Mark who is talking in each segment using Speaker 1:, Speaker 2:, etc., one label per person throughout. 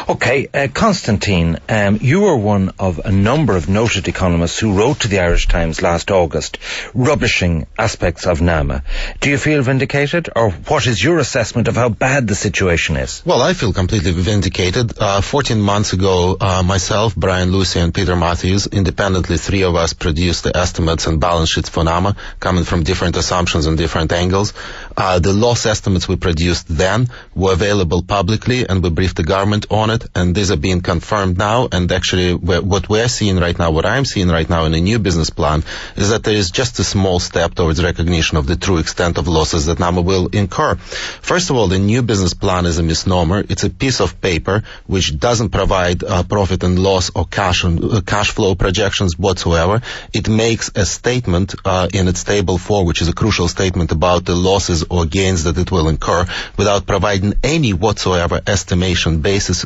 Speaker 1: Okay, Constantin, you were one of a number of noted economists who wrote to the Irish Times last August rubbishing aspects of NAMA. Do you feel vindicated, or what is your assessment of how bad the situation is?
Speaker 2: Well, I feel completely vindicated. 14 months ago, myself, Brian Lucy and Peter Matthews, independently, three of us produced the estimates and balance sheets for NAMA, coming from different assumptions and different angles. The loss estimates we produced then were available publicly, and we briefed the government on it, and these are being confirmed now. And actually, what we're seeing right now, what I'm seeing right now in the new business plan, is that there is just a small step towards recognition of the true extent of losses that NAMA will incur. First of all, the new business plan is a misnomer. It's a piece of paper which doesn't provide profit and loss or cash flow projections whatsoever. It makes a statement in its table 4, which is a crucial statement about the losses or gains that it will incur, without providing any whatsoever estimation basis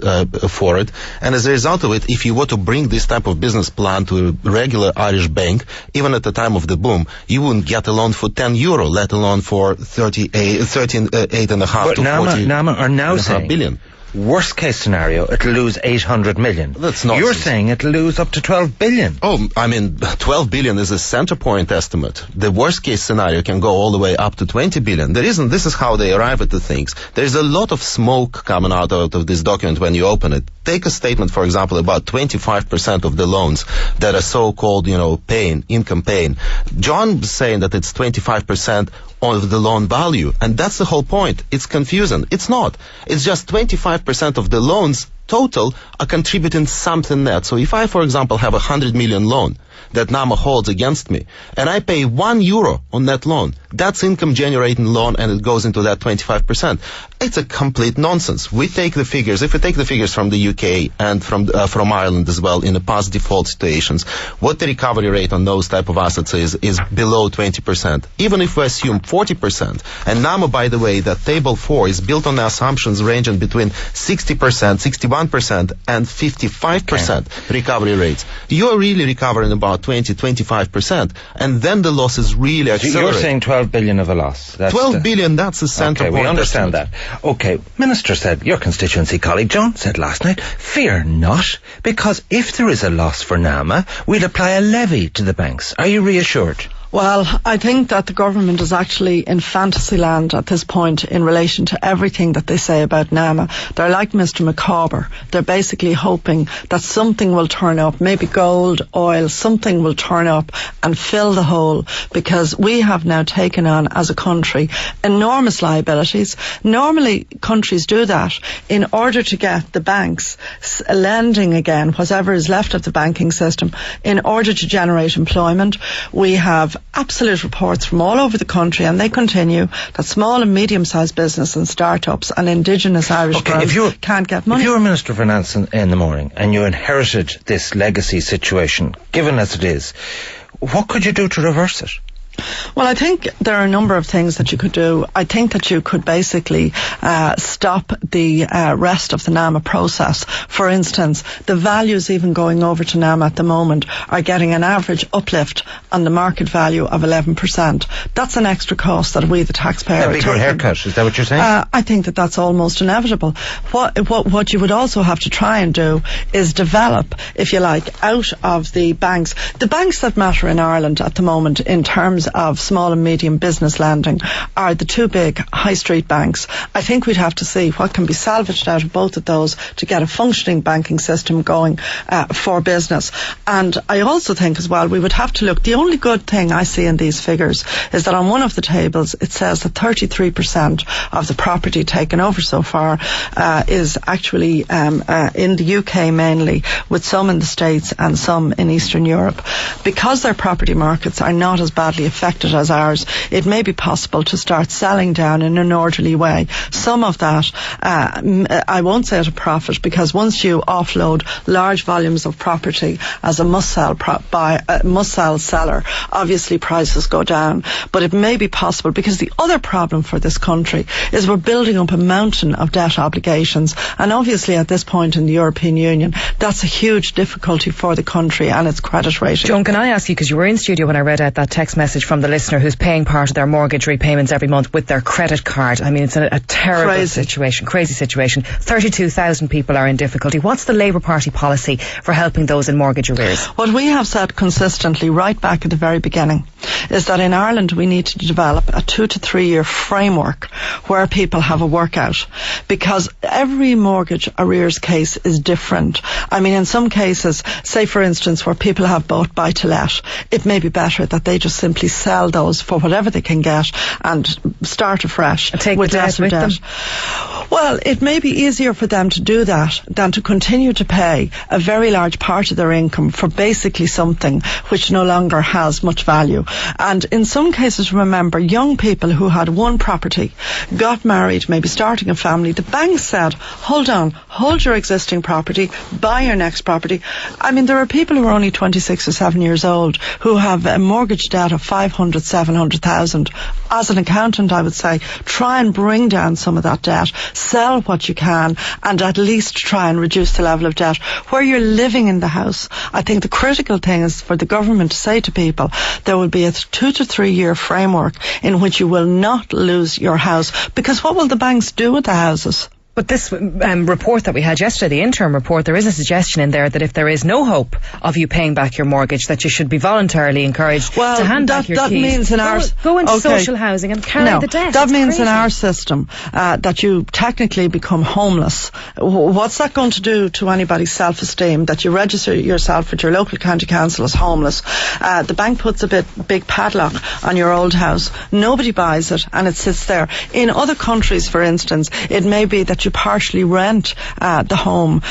Speaker 2: for it. And as a result of it, if you were to bring this type of business plan to a regular Irish bank, even at the time of the boom, you wouldn't get a loan for €10, let alone for 38.5 to 40
Speaker 1: NAMA are now saying
Speaker 2: billion.
Speaker 1: Worst case scenario, it'll lose 800 million.
Speaker 2: That's not.
Speaker 1: You're saying it'll lose up to 12 billion.
Speaker 2: Oh, I mean, 12 billion is a center point estimate. The worst case scenario can go all the way up to 20 billion. This is how they arrive at the things. There's a lot of smoke coming out of this document when you open it. Take a statement, for example, about 25% of the loans that are so-called, income paying. Joan was saying that it's 25% of the loan value, and that's the whole point. It's confusing. It's not. It's just 25% of the loans total are contributing something net. So if I, for example, have a 100 million loan that NAMA holds against me, and I pay €1 on that loan, that's income generating loan, and it goes into that 25%. It's a complete nonsense. If we take the figures from the UK and from Ireland as well, in the past default situations, what the recovery rate on those type of assets is below 20%. Even if we assume 40%, and NAMA, by the way, that table 4 is built on the assumptions ranging between 60%, 61%, and 55% recovery rates. You're really recovering about 20-25%, and then the losses really accelerate.
Speaker 1: So you're saying 12 billion of a loss.
Speaker 2: 12 billion, that's the center point.
Speaker 1: Okay, we understand that. Okay, Minister said, your constituency colleague Joan said last night, fear not, because if there is a loss for NAMA, we'll apply a levy to the banks. Are you reassured?
Speaker 3: Well, I think that the government is actually in fantasy land at this point in relation to everything that they say about NAMA. They're like Mr. Micawber. They're basically hoping that something will turn up, maybe gold, oil, something will turn up and fill the hole, because we have now taken on, as a country, enormous liabilities. Normally, countries do that in order to get the banks lending again, whatever is left of the banking system, in order to generate employment. We have absolute reports from all over the country, and they continue, that small and medium-sized business and start-ups and indigenous Irish firms can't get money.
Speaker 1: If you were Minister of Finance in the morning and you inherited this legacy situation, given as it is, what could you do to reverse it?
Speaker 3: Well, I think there are a number of things that you could do. I think that you could basically stop the rest of the NAMA process. For instance, the values even going over to NAMA at the moment are getting an average uplift on the market value of 11%. That's an extra cost that we, the taxpayer,
Speaker 1: a bigger haircut. Is that what you're saying?
Speaker 3: I think that that's almost inevitable. What you would also have to try and do is develop, if you like, out of the banks that matter in Ireland at the moment in terms of small and medium business lending are the two big high street banks. I think we'd have to see what can be salvaged out of both of those to get a functioning banking system going for business. And I also think as well we would have to look, the only good thing I see in these figures is that on one of the tables it says that 33% of the property taken over so far is actually in the UK mainly, with some in the States and some in Eastern Europe. Because their property markets are not as badly affected as ours, it may be possible to start selling down in an orderly way. Some of that, I won't say at a profit, because once you offload large volumes of property as a must-sell seller, obviously prices go down. But it may be possible, because the other problem for this country is we're building up a mountain of debt obligations, and obviously at this point in the European Union, that's a huge difficulty for the country and its credit rating.
Speaker 4: Joan, can I ask you, because you were in studio when I read out that text message message from the listener who's paying part of their mortgage repayments every month with their credit card. I mean, it's a terrible situation, crazy situation. 32,000 people are in difficulty. What's the Labour Party policy for helping those in mortgage arrears?
Speaker 3: What we have said consistently right back at the very beginning is that in Ireland we need to develop a 2 to 3 year framework where people have a workout, because every mortgage arrears case is different. I mean, in some cases, say for instance where people have bought buy-to-let, it may be better that they just simply sell those for whatever they can get and start afresh
Speaker 4: and take
Speaker 3: with
Speaker 4: the debt with them.
Speaker 3: Well, it may be easier for them to do that than to continue to pay a very large part of their income for basically something which no longer has much value. And in some cases, remember, young people who had one property, got married, maybe starting a family, the bank said, hold on, hold your existing property, buy your next property. I mean, there are people who are only 26 or 7 years old who have a mortgage debt of 500, 700,000. As an accountant, I would say, try and bring down some of that debt, sell what you can, and at least try and reduce the level of debt. Where you're living in the house, I think the critical thing is for the government to say to people, there will be a 2 to 3 year framework in which you will not lose your house, because what will the banks do with the houses?
Speaker 4: But this report that we had yesterday, the interim report, there is a suggestion in there that if there is no hope of you paying back your mortgage, that you should be voluntarily encouraged to hand back your keys.
Speaker 3: Means in
Speaker 4: go into social housing and carry the debt.
Speaker 3: That means in our system that you technically become homeless. What's that going to do to anybody's self-esteem, that you register yourself with your local county council as homeless? The bank puts a big padlock on your old house. Nobody buys it and it sits there. In other countries, for instance, it may be that you partially rent the home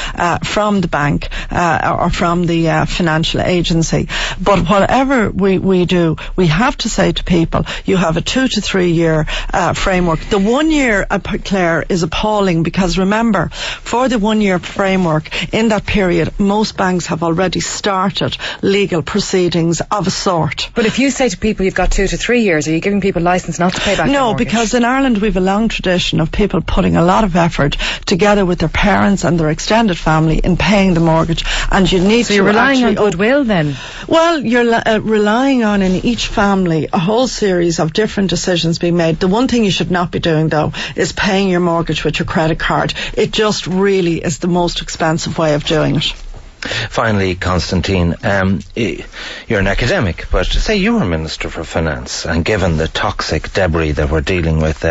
Speaker 3: from the bank or from the financial agency. But whatever we do, we have to say to people, you have a 2 to 3 year framework. The 1 year, Claire, is appalling, because remember, for the 1 year framework, in that period, most banks have already started legal proceedings of a sort.
Speaker 4: But if you say to people you've got 2 to 3 years, are you giving people license not to pay back their mortgage?
Speaker 3: No, because in Ireland we have a long tradition of people putting a lot of effort together with their parents and their extended family in paying the mortgage, and you need
Speaker 4: so you're relying on goodwill then?
Speaker 3: Well, you're relying on, in each family, a whole series of different decisions being made. The one thing you should not be doing, though, is paying your mortgage with your credit card. It just really is the most expensive way of doing it.
Speaker 1: Finally, Constantin, you're an academic, but say you were Minister for Finance, and given the toxic debris that we're dealing with,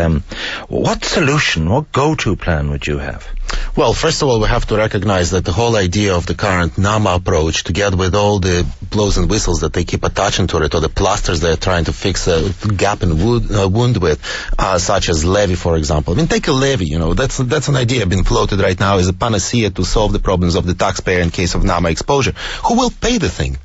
Speaker 1: what solution, what go-to plan would you have?
Speaker 2: Well, first of all, we have to recognize that the whole idea of the current NAMA approach, together with all the blows and whistles that they keep attaching to it, or the plasters they're trying to fix a gap in wound with, such as levy, for example. I mean, take a levy, that's an idea being floated right now as a panacea to solve the problems of the taxpayer in case of NAMA exposure. Who will pay the thing?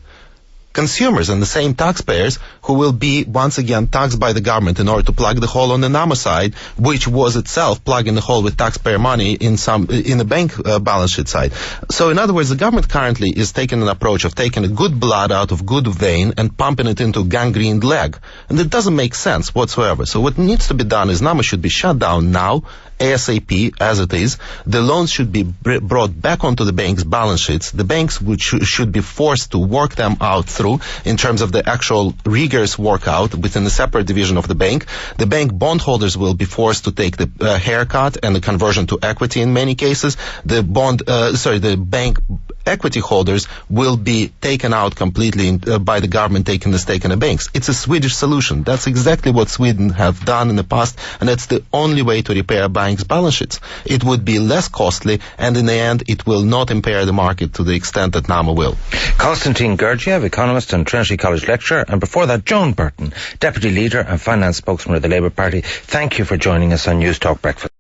Speaker 2: Consumers, and the same taxpayers who will be once again taxed by the government in order to plug the hole on the NAMA side, which was itself plugging the hole with taxpayer money in the bank balance sheet side. So in other words, the government currently is taking an approach of taking a good blood out of good vein and pumping it into gangrened leg, and it doesn't make sense whatsoever. So what needs to be done is NAMA should be shut down now, ASAP, as it is. The loans should be brought back onto the bank's balance sheets. The banks should be forced to work them out through in terms of the actual rigorous workout within a separate division of the bank. The bank bondholders will be forced to take the haircut and the conversion to equity in many cases. The bank equity holders will be taken out completely by the government taking the stake in the banks. It's a Swedish solution. That's exactly what Sweden have done in the past, and that's the only way to repair banks' balance sheets. It would be less costly, and in the end, it will not impair the market to the extent that NAMA will.
Speaker 1: Constantin Gurdgiev, economist and Trinity College lecturer, and before that, Joan Burton, deputy leader and finance spokesman of the Labour Party. Thank you for joining us on Newstalk Breakfast.